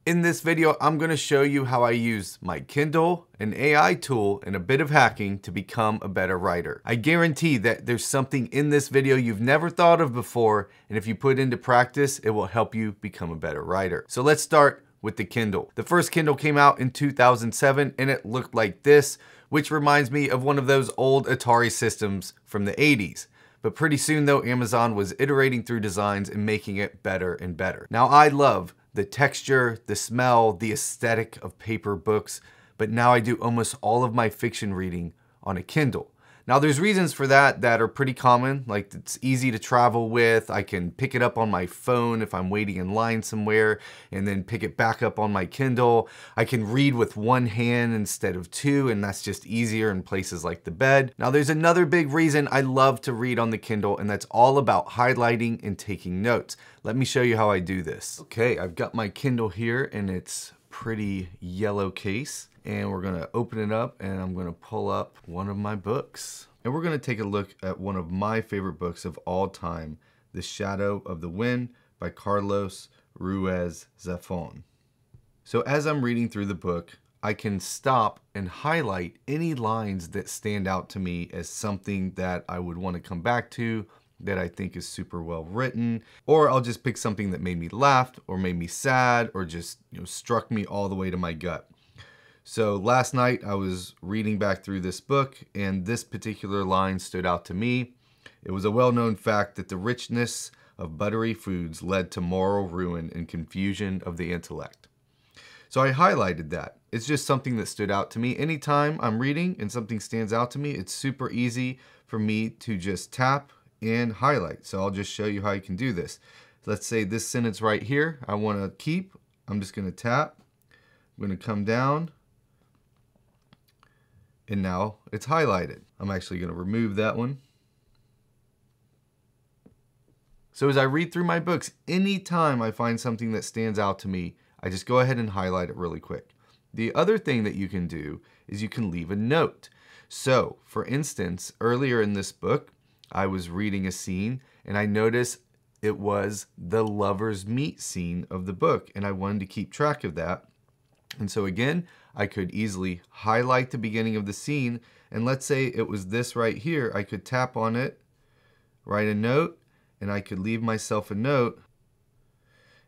In this video, I'm going to show you how I use my Kindle, an AI tool, and a bit of hacking to become a better writer. I guarantee that there's something in this video you've never thought of before, and if you put it into practice, it will help you become a better writer. So let's start with the Kindle. The first Kindle came out in 2007, and it looked like this, which reminds me of one of those old Atari systems from the 80s. But pretty soon though, Amazon was iterating through designs and making it better and better. Now I love the texture, the smell, the aesthetic of paper books, but now I do almost all of my fiction reading on a Kindle. Now there's reasons for that are pretty common, like it's easy to travel with. I can pick it up on my phone if I'm waiting in line somewhere and then pick it back up on my Kindle. I can read with one hand instead of two, and that's just easier in places like the bed. Now there's another big reason I love to read on the Kindle, and that's all about highlighting and taking notes. Let me show you how I do this. Okay, I've got my Kindle here in its pretty yellow case. And we're gonna open it up and I'm gonna pull up one of my books. And we're gonna take a look at one of my favorite books of all time, The Shadow of the Wind by Carlos Ruiz Zafón. So as I'm reading through the book, I can stop and highlight any lines that stand out to me as something that I would want to come back to, that I think is super well written, or I'll just pick something that made me laugh or made me sad or just struck me all the way to my gut. So last night I was reading back through this book and this particular line stood out to me. It was a well-known fact that the richness of buttery foods led to moral ruin and confusion of the intellect. So I highlighted that. It's just something that stood out to me. Anytime I'm reading and something stands out to me, it's super easy for me to just tap and highlight. So I'll just show you how you can do this. Let's say this sentence right here, I want to keep. I'm just going to tap. I'm going to come down. And now it's highlighted. I'm actually going to remove that one. So as I read through my books, anytime I find something that stands out to me, I just go ahead and highlight it really quick. The other thing that you can do is you can leave a note. So for instance, earlier in this book, I was reading a scene and I noticed it was the lovers meet scene of the book, and I wanted to keep track of that. And so again, I could easily highlight the beginning of the scene, and let's say it was this right here. I could tap on it, write a note, and I could leave myself a note,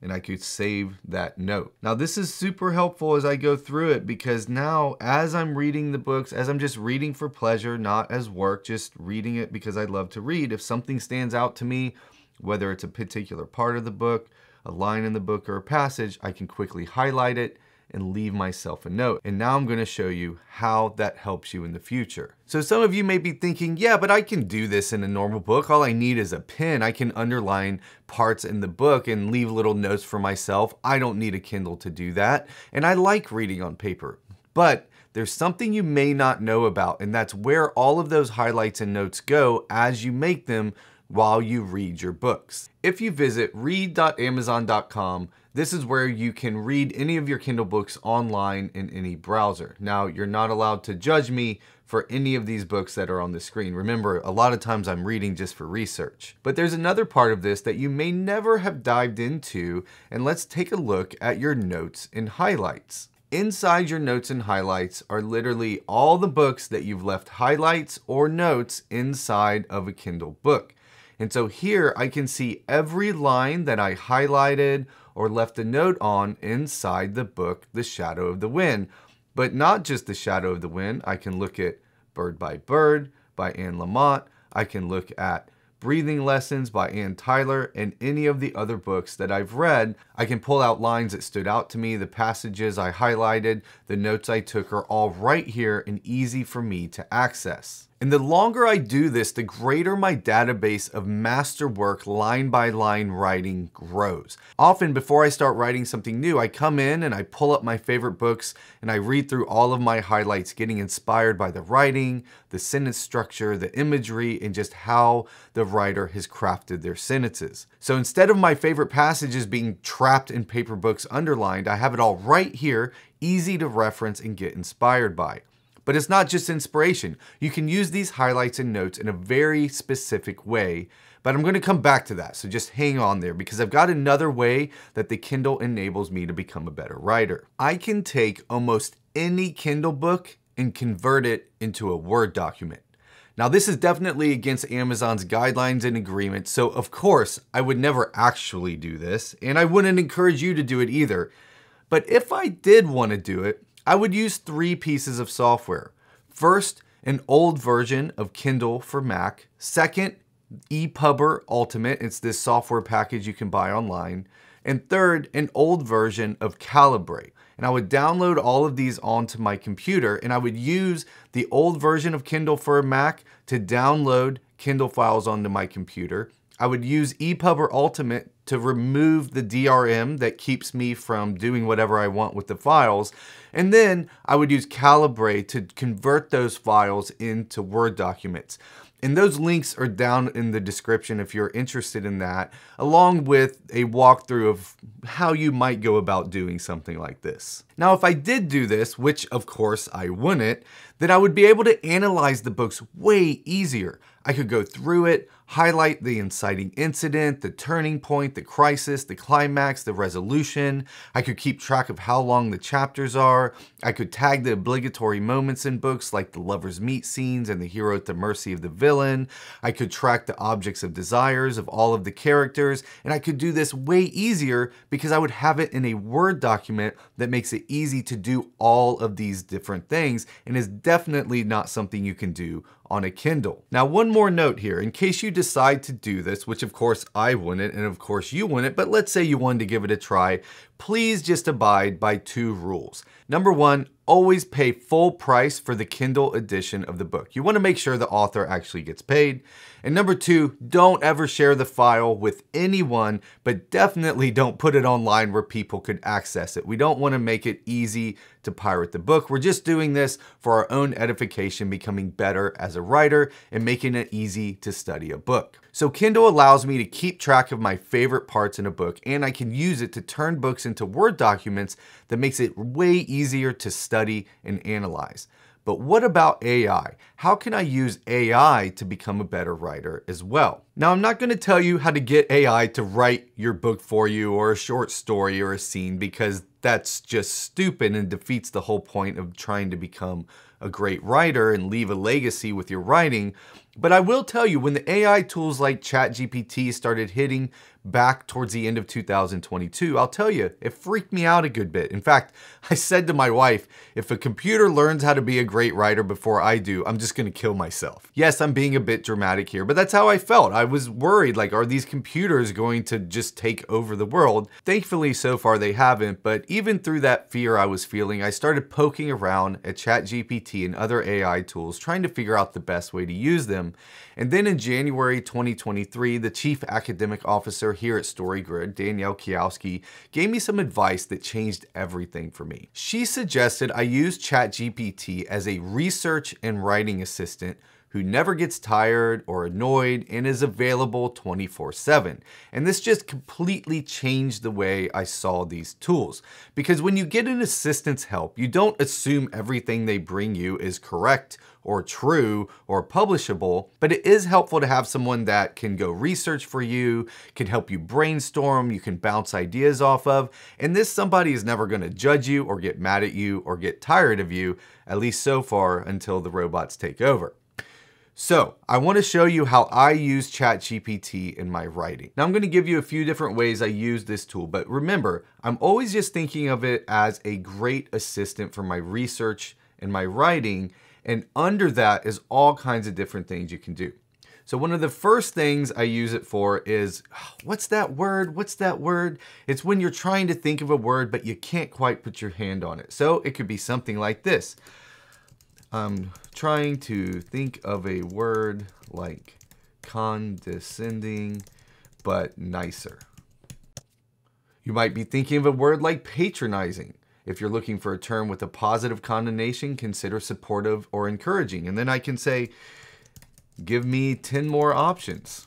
and I could save that note. Now this is super helpful as I go through it, because now as I'm reading the books, as I'm just reading for pleasure, not as work, just reading it because I love to read, if something stands out to me, whether it's a particular part of the book, a line in the book, or a passage, I can quickly highlight it and leave myself a note. And now I'm going to show you how that helps you in the future. So some of you may be thinking, yeah, but I can do this in a normal book. All I need is a pen. I can underline parts in the book and leave little notes for myself. I don't need a Kindle to do that. And I like reading on paper. But there's something you may not know about, and that's where all of those highlights and notes go as you make them while you read your books. If you visit read.amazon.com, this is where you can read any of your Kindle books online in any browser. Now, you're not allowed to judge me for any of these books that are on the screen. Remember, a lot of times I'm reading just for research. But there's another part of this that you may never have dived into, and let's take a look at your notes and highlights. Inside your notes and highlights are literally all the books that you've left highlights or notes inside of a Kindle book. And so here I can see every line that I highlighted or left a note on inside the book, The Shadow of the Wind. But not just The Shadow of the Wind. I can look at Bird by Bird by Anne Lamott. I can look at Breathing Lessons by Ann Tyler, and any of the other books that I've read. I can pull out lines that stood out to me, the passages I highlighted, the notes I took are all right here and easy for me to access. And the longer I do this, the greater my database of masterwork line by line writing grows. Often before I start writing something new, I come in and I pull up my favorite books and I read through all of my highlights, getting inspired by the writing, the sentence structure, the imagery, and just how the writer has crafted their sentences. So instead of my favorite passages being trapped in paper books underlined, I have it all right here, easy to reference and get inspired by. But it's not just inspiration. You can use these highlights and notes in a very specific way But I'm going to come back to that, so just hang on there because I've got another way that the Kindle enables me to become a better writer. I can take almost any Kindle book and convert it into a Word document. Now, this is definitely against Amazon's guidelines and agreements, so of course, I would never actually do this, and I wouldn't encourage you to do it either. But if I did want to do it, I would use 3 pieces of software. First, an old version of Kindle for Mac. Second, ePubber Ultimate. It's this software package you can buy online. And third, an old version of Calibrate. And I would download all of these onto my computer, and I would use the old version of Kindle for a Mac to download Kindle files onto my computer. I would use ePubber Ultimate to remove the DRM that keeps me from doing whatever I want with the files. And then I would use Calibrate to convert those files into Word documents. And those links are down in the description if you're interested in that, along with a walkthrough of how you might go about doing something like this. Now, if I did do this, which of course I wouldn't, then I would be able to analyze the books way easier. I could go through it, highlight the inciting incident, the turning point, the crisis, the climax, the resolution. I could keep track of how long the chapters are. I could tag the obligatory moments in books like the lovers meet scenes and the hero at the mercy of the villain. I could track the objects of desires of all of the characters, and I could do this way easier because I would have it in a Word document that makes it easy to do all of these different things and is definitely not something you can do on a Kindle. Now, one more note here, in case you decide to do this, which of course I wouldn't, and of course you wouldn't, but let's say you wanted to give it a try, please just abide by 2 rules. Number 1, always pay full price for the Kindle edition of the book. You want to make sure the author actually gets paid. And number 2, don't ever share the file with anyone, but definitely don't put it online where people could access it. We don't want to make it easy to pirate the book. We're just doing this for our own edification, becoming better as a writer and making it easy to study a book. So Kindle allows me to keep track of my favorite parts in a book, and I can use it to turn books into Word documents that makes it way easier to study and analyze. But what about AI? How can I use AI to become a better writer as well? Now, I'm not going to tell you how to get AI to write your book for you or a short story or a scene, because that's just stupid and defeats the whole point of trying to become a great writer and leave a legacy with your writing. But I will tell you, when the AI tools like ChatGPT started hitting back towards the end of 2022, I'll tell you, it freaked me out a good bit. In fact, I said to my wife, if a computer learns how to be a great writer before I do, I'm just going to kill myself. Yes, I'm being a bit dramatic here, but that's how I felt. I was worried, like, are these computers going to just take over the world? Thankfully, so far they haven't, but even through that fear I was feeling, I started poking around at ChatGPT and other AI tools, trying to figure out the best way to use them. And then in January 2023, the Chief Academic Officer here at StoryGrid, Danielle Kiowski, gave me some advice that changed everything for me. She suggested I use ChatGPT as a research and writing assistant who never gets tired or annoyed and is available 24/7. And this just completely changed the way I saw these tools. Because when you get an assistant's help, you don't assume everything they bring you is correct or true or publishable, but it is helpful to have someone that can go research for you, can help you brainstorm, you can bounce ideas off of, and this somebody is never going to judge you or get mad at you or get tired of you, at least so far until the robots take over. So I want to show you how I use ChatGPT in my writing. Now I'm going to give you a few different ways I use this tool, but remember, I'm always just thinking of it as a great assistant for my research and my writing, and under that is all kinds of different things you can do. So one of the first things I use it for is, what's that word? What's that word? It's when you're trying to think of a word, but you can't quite put your hand on it. So it could be something like this. I'm trying to think of a word like condescending, but nicer. You might be thinking of a word like patronizing. If you're looking for a term with a positive connotation, consider supportive or encouraging. And then I can say, give me 10 more options.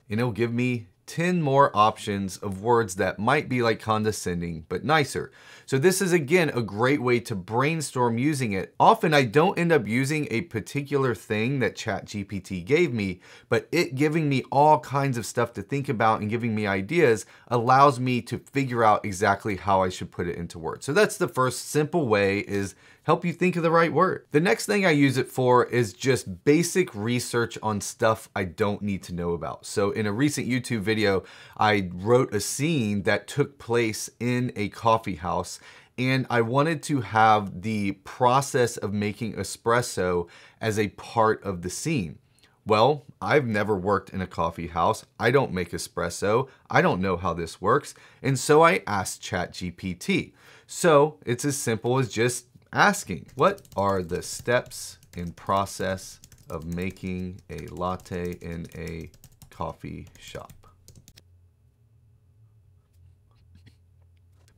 And it'll give me 10 more options of words that might be like condescending, but nicer. So this is again a great way to brainstorm using it. Often I don't end up using a particular thing that ChatGPT gave me, but it giving me all kinds of stuff to think about and giving me ideas allows me to figure out exactly how I should put it into words. So that's the first simple way, is help you think of the right word. The next thing I use it for is just basic research on stuff I don't need to know about. So in a recent YouTube video, I wrote a scene that took place in a coffee house, and I wanted to have the process of making espresso as a part of the scene. Well, I've never worked in a coffee house. I don't make espresso. I don't know how this works. And so I asked ChatGPT. So it's as simple as just asking, what are the steps and process of making a latte in a coffee shop?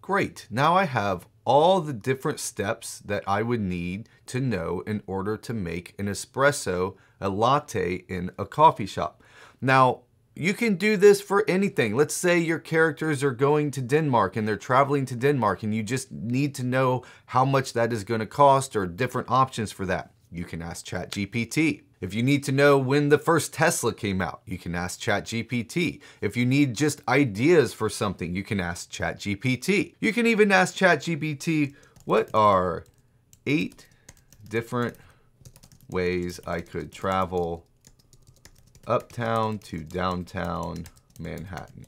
Great, now I have all the different steps that I would need to know in order to make an espresso, a latte in a coffee shop. Now, you can do this for anything. Let's say your characters are going to Denmark and they're traveling to Denmark and you just need to know how much that is going to cost or different options for that. You can ask ChatGPT. If you need to know when the first Tesla came out, you can ask ChatGPT. If you need just ideas for something, you can ask ChatGPT. You can even ask ChatGPT, what are 8 different ways I could travel uptown to downtown Manhattan?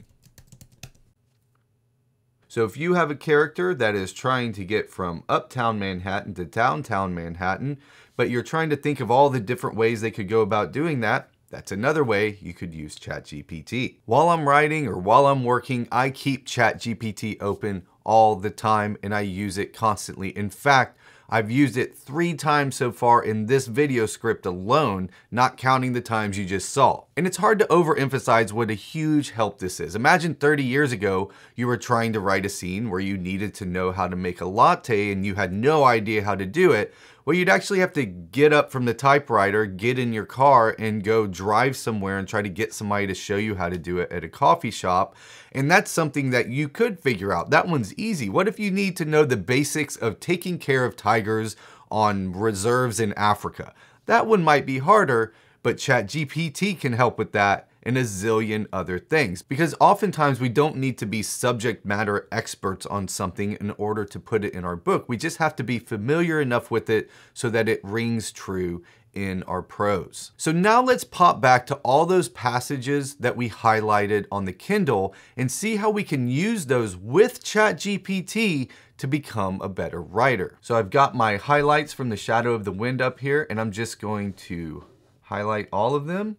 So if you have a character that is trying to get from uptown Manhattan to downtown Manhattan, but you're trying to think of all the different ways they could go about doing that, that's another way you could use ChatGPT. While I'm writing or while I'm working, I keep ChatGPT open all the time and I use it constantly. In fact, I've used it 3 times so far in this video script alone, not counting the times you just saw. And it's hard to overemphasize what a huge help this is. Imagine 30 years ago, you were trying to write a scene where you needed to know how to make a latte and you had no idea how to do it. Well, you'd actually have to get up from the typewriter, get in your car, and go drive somewhere and try to get somebody to show you how to do it at a coffee shop. And that's something that you could figure out. That one's easy. What if you need to know the basics of taking care of tigers on reserves in Africa? That one might be harder, but ChatGPT can help with that and a zillion other things. Because oftentimes we don't need to be subject matter experts on something in order to put it in our book. We just have to be familiar enough with it so that it rings true in our prose. So now let's pop back to all those passages that we highlighted on the Kindle and see how we can use those with ChatGPT to become a better writer. So I've got my highlights from The Shadow of the Wind up here, and I'm just going to highlight all of them.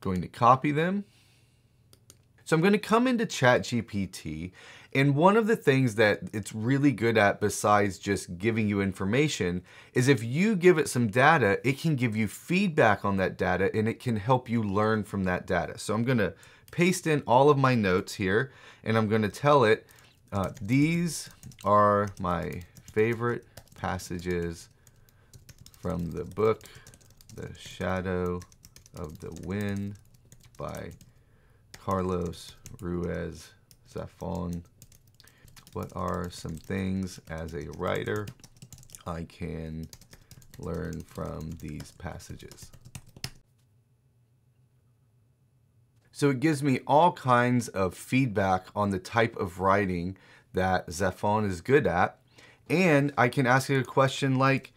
Going to copy them. So I'm going to come into ChatGPT, and one of the things that it's really good at besides just giving you information is if you give it some data, it can give you feedback on that data and it can help you learn from that data. So I'm going to paste in all of my notes here and I'm going to tell it, these are my favorite passages from the book, The Shadow of the Wind by Carlos Ruiz Zafón. What are some things as a writer I can learn from these passages? So it gives me all kinds of feedback on the type of writing that Zafón is good at. And I can ask it a question like,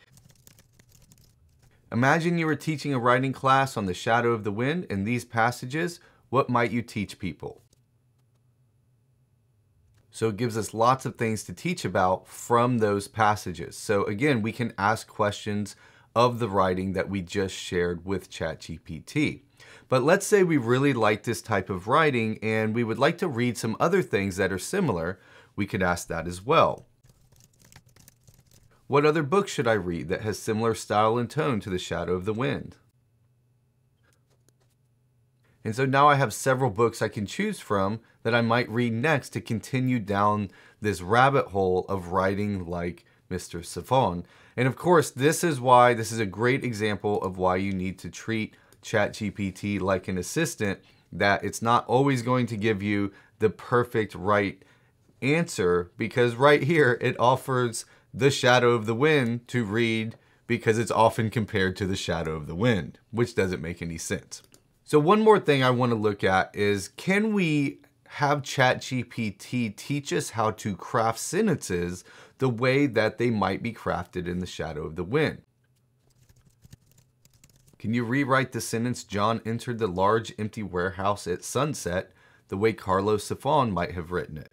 imagine you were teaching a writing class on The Shadow of the Wind. In these passages, what might you teach people? So it gives us lots of things to teach about from those passages. So again, we can ask questions of the writing that we just shared with ChatGPT. But let's say we really like this type of writing and we would like to read some other things that are similar. We could ask that as well. What other book should I read that has similar style and tone to The Shadow of the Wind? And so now I have several books I can choose from that I might read next to continue down this rabbit hole of writing like Mr. Zafón. And of course, this is a great example of why you need to treat ChatGPT like an assistant that it's not always going to give you the perfect right answer, because right here it offers The Shadow of the Wind to read because it's often compared to The Shadow of the Wind, which doesn't make any sense. So one more thing I want to look at is, can we have ChatGPT teach us how to craft sentences the way that they might be crafted in The Shadow of the Wind? Can you rewrite the sentence, John entered the large empty warehouse at sunset, the way Carlos Safon might have written it?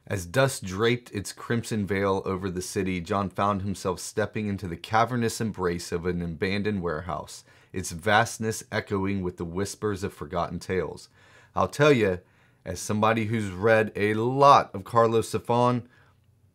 As dust draped its crimson veil over the city, John found himself stepping into the cavernous embrace of an abandoned warehouse, its vastness echoing with the whispers of forgotten tales. I'll tell you, as somebody who's read a lot of Carlos Safon,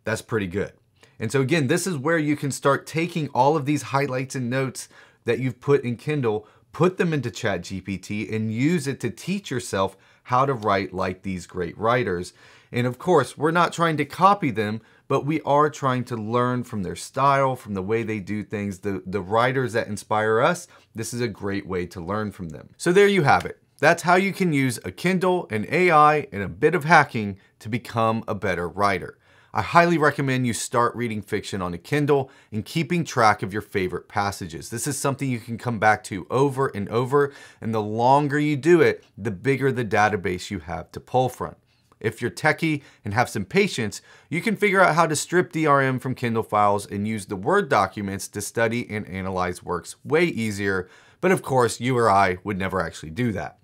that's pretty good. And so again, this is where you can start taking all of these highlights and notes that you've put in Kindle, put them into ChatGPT, and use it to teach yourself how to write like these great writers. And of course, we're not trying to copy them, but we are trying to learn from their style, from the way they do things. The writers that inspire us, this is a great way to learn from them. So there you have it. That's how you can use a Kindle, an AI, and a bit of hacking to become a better writer. I highly recommend you start reading fiction on a Kindle and keeping track of your favorite passages. This is something you can come back to over and over, and the longer you do it, the bigger the database you have to pull from. If you're techie and have some patience, you can figure out how to strip DRM from Kindle files and use the Word documents to study and analyze works way easier, but of course, you or I would never actually do that.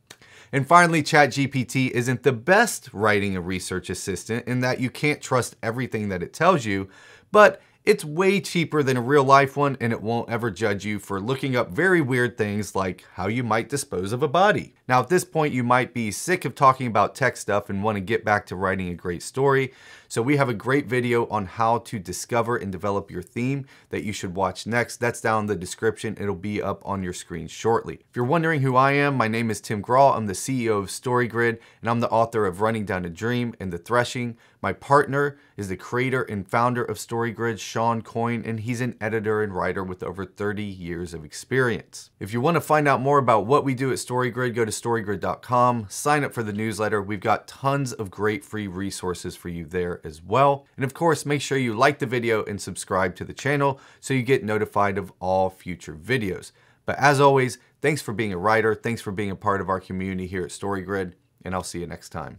And finally, ChatGPT isn't the best writing a research assistant in that you can't trust everything that it tells you, but it's way cheaper than a real life one, and it won't ever judge you for looking up very weird things like how you might dispose of a body. Now, at this point, you might be sick of talking about tech stuff and want to get back to writing a great story. So we have a great video on how to discover and develop your theme that you should watch next. That's down in the description. It'll be up on your screen shortly. If you're wondering who I am, my name is Tim Grahl. I'm the CEO of StoryGrid, and I'm the author of Running Down a Dream and The Threshing. My partner is the creator and founder of StoryGrid, Shawn Coyne, and he's an editor and writer with over 30 years of experience. If you want to find out more about what we do at StoryGrid, go to storygrid.com, sign up for the newsletter. We've got tons of great free resources for you there as well. And of course, make sure you like the video and subscribe to the channel so you get notified of all future videos. But as always, thanks for being a writer. Thanks for being a part of our community here at StoryGrid, and I'll see you next time.